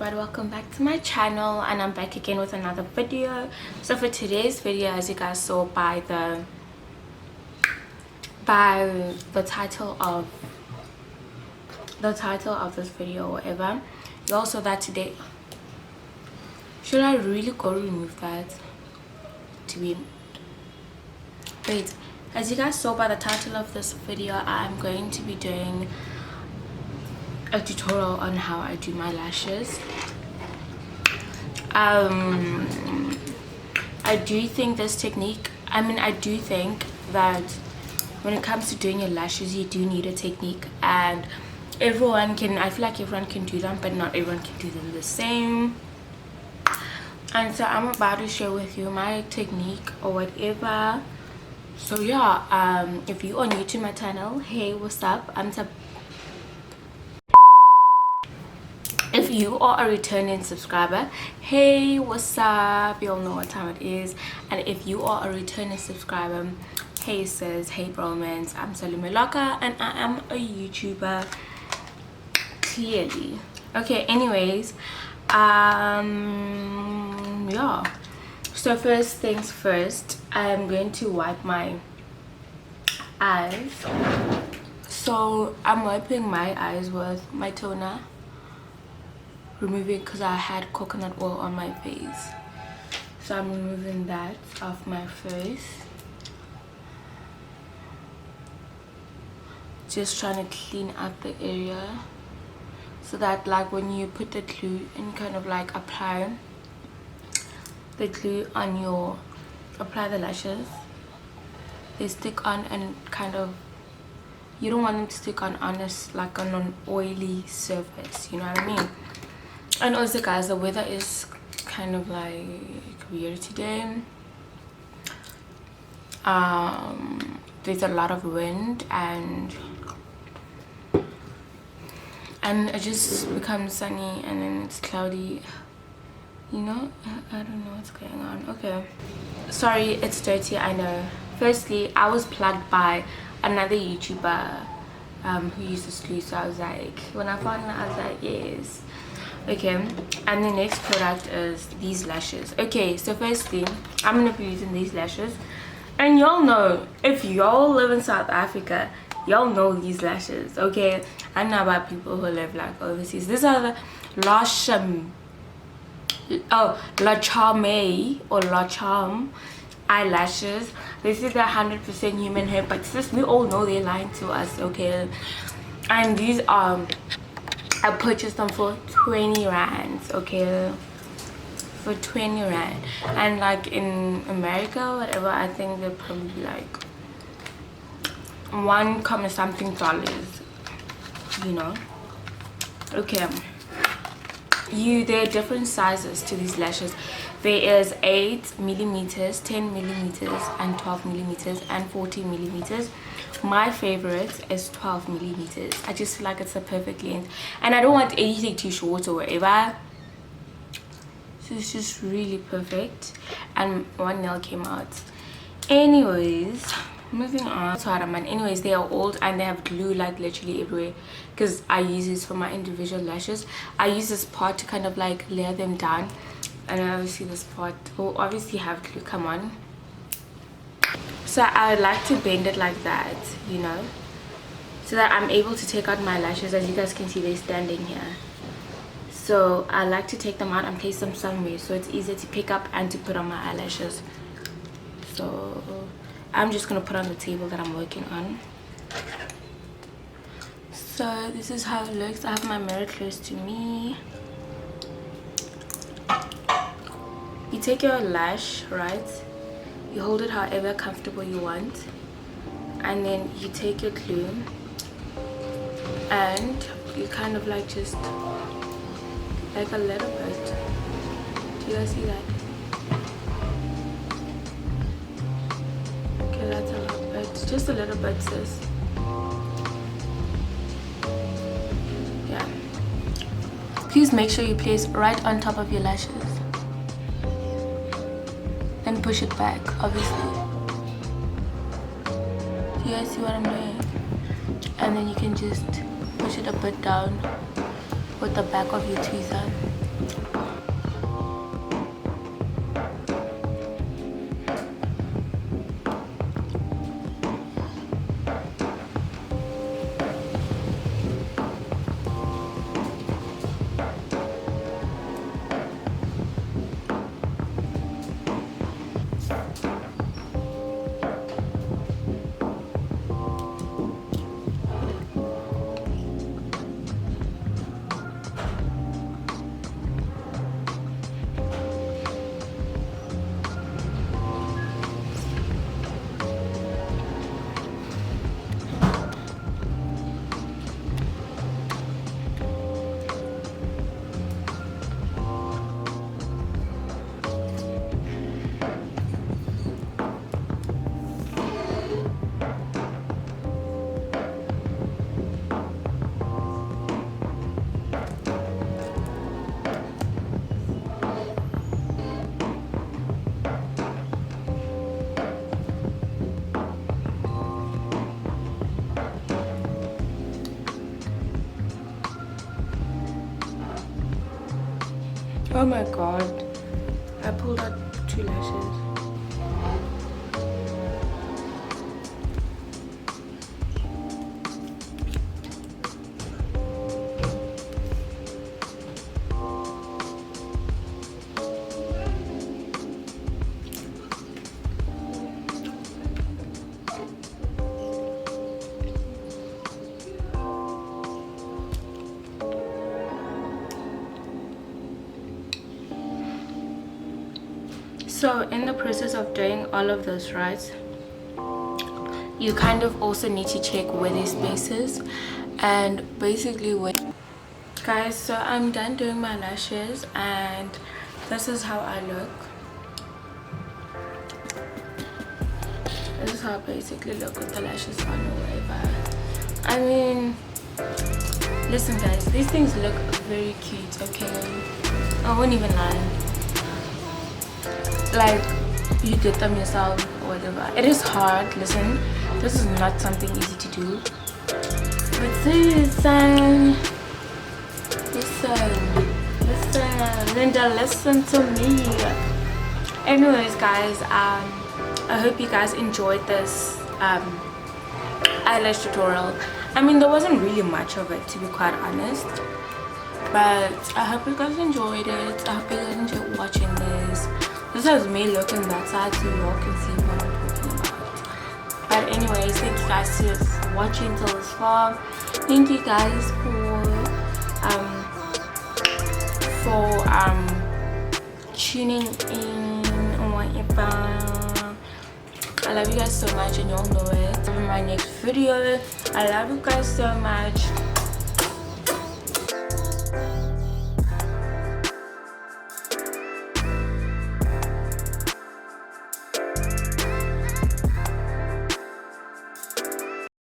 everybody, welcome back to my channel, and I'm back again with another video. So for today's video, as you guys saw by the title of this video or whatever, you also that today. Should I really go remove that? Wait, as you guys saw by the title of this video, I'm going to be doing a tutorial on how I do my lashes. I do think this technique, I do think that when it comes to doing your lashes, you do need a technique, and I feel like everyone can do them, but not everyone can do them the same. And so I'm about to share with you my technique or whatever. So yeah, if you are new to my channel, hey, what's up? If you are a returning subscriber, hey, what's up? You all know what time it is. And if you are a returning subscriber, hey sis, hey bromance, I'm Salome Loka and I am a YouTuber, clearly. Okay, anyways, yeah, so first things first, I'm going to wipe my eyes. So I'm wiping my eyes with my toner, removing because I had coconut oil on my face, so I'm removing that off my face, just trying to clean up the area so that like when you put the glue and you kind of like apply the glue on apply the lashes, they stick on and kind of, you don't want them to stick on honest like on an oily surface, you know what I mean? And also guys, the weather is kind of like weird today. There's a lot of wind and it just becomes sunny and then it's cloudy, you know. I don't know what's going on. Okay, sorry, it's dirty, I know. Firstly, I was plugged by another YouTuber who uses glue, so I was like, when I found it, I was like, yes. Okay, and the next product is these lashes. Okay, so firstly, I'm gonna be using these lashes, and y'all know, if y'all live in South Africa, y'all know these lashes. Okay, I know about people who live like overseas. These are the La Charme or La Charme eyelashes. This is the 100% human hair, but sis, we all know they're lying to us. Okay, and these I purchased them for 20 rands, okay, for 20 rand, and like in America or whatever, I think they're probably like $1 something, you know. Okay, there are different sizes to these lashes. There is 8 millimeters, 10 millimeters, and 12 millimeters, and 14 millimeters. My favorite is 12 millimeters. I just feel like it's the perfect length, and I don't want anything too short or whatever, so it's just really perfect. And one nail came out. Anyways, moving on. Anyways, they are old and they have glue like literally everywhere, because I use this for my individual lashes. I use this part to kind of like layer them down, and obviously this part will obviously have glue. Come on. So I like to bend it like that, you know, so that I'm able to take out my lashes. As you guys can see, they're standing here, so I like to take them out and place them somewhere so it's easier to pick up and to put on my eyelashes. So I'm just gonna put on the table that I'm working on. So this is how it looks. I have my mirror close to me. You take your lash, right? You hold it however comfortable you want, and then you take your glue and you kind of like just like a little bit. Do you guys see that? Okay, that's a little bit, just a little bit, sis. Yeah, please make sure you place right on top of your lashes, then push it back, obviously. Do you guys see what I'm doing? And then you can just push it a bit down with the back of your tweezer. Oh my god, I pulled out 2 lashes. So in the process of doing all of this, right, you kind of also need to check where there's spaces and basically where. Guys, so I'm done doing my lashes and this is how I look. This is how I basically look with the lashes on or whatever. I mean, listen guys, these things look very cute, okay? I won't even lie. Like, you did them yourself or whatever. It is hard, listen. This is not something easy to do. But listen, Linda, listen to me. Anyways guys, I hope you guys enjoyed this eyelash tutorial. I mean, there wasn't really much of it, to be quite honest, but I hope you guys enjoyed it. I hope you guys enjoyed watching this. This is me looking back side so you all can see what I'm talking about. But anyways, thank you guys for watching till this far. Thank you guys for tuning in or whatever. I love you guys so much and you all know it. In my next video, I love you guys so much.